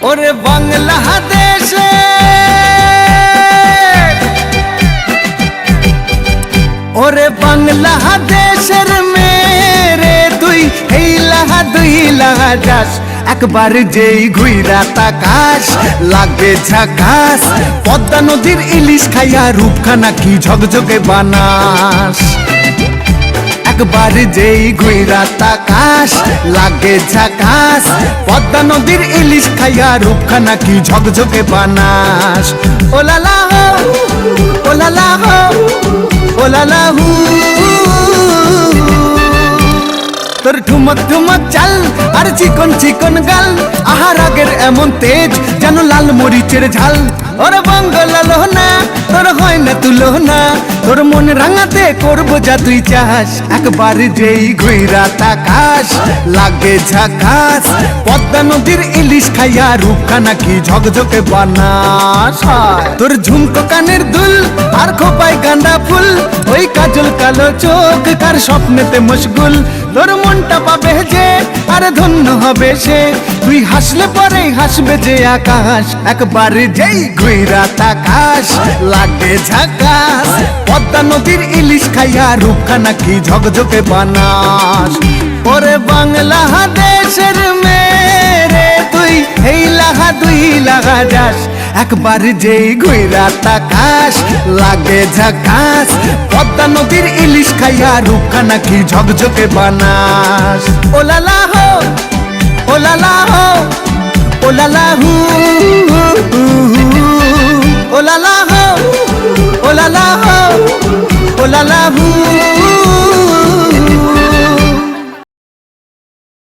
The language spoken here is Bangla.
ওরে বাংলাদেশে ওরে বাংলাদেশের মেরে তুই এই লাহা দুই লাহা যাস একবার যেই ঘুইরা তাকাস লাগে ঝাকাস পদ্মা নদীর ইলিশ খাইয়া রূপখানা কি ঝকঝকে বানাস একবার যেই ঘুইরা তাকাস লাগে ঝাকাস পদ্মা নদীর ইলিশ খাইয়া রূপখানা কি ঝকঝকে বানাস ওলালা হো ওলালা হো ওলালা হু তোর ঠুমক ঠুমক চাল আর চিকন চিকন গাল আহার আগের এমন তেজ যেন লাল মরিচের ঝাল ওরে বঙ্গলালো না তোর হয় না তুলো না তোর মন রাঙাতে করবো যা তুই চাস একবার যেই ঘুইরা তাকাস লাগে ঝাকাস পদ্মা নদীর ইলিশ খাইয়া রূপখানা কি ঝকঝকে বানাস তোর ঝুমকো কানের দুল আর খোপায় গাঁদা ফুল ওই কাজল কালো চোখ কার স্বপ্নেতে মশগুল তোর মনটা পাবে যে আর ধন্য হবে সে তুই হাসলে পরে হাসবে যে আকাশ একবার যেই ঘুইরা তাকাস লাগে ঝাকাস পদ্মা নদীর ইলিশ খাইয়া রূপখানা কি ঝকঝকে বানাস ওরে বাংলাদেশের মেরে তুই এই লাহা দুই লাহা যাস একবার যেই ঘুইরা তাকাস লাগে ঝাকাস পদ্মা নদীর ইলিশ খাইয়া রূপখানা কি ঝকঝকে বানাস ওলালা হো ওলালা হো ওলালা হু ওলালা হো ওলালা হো ওলালা হু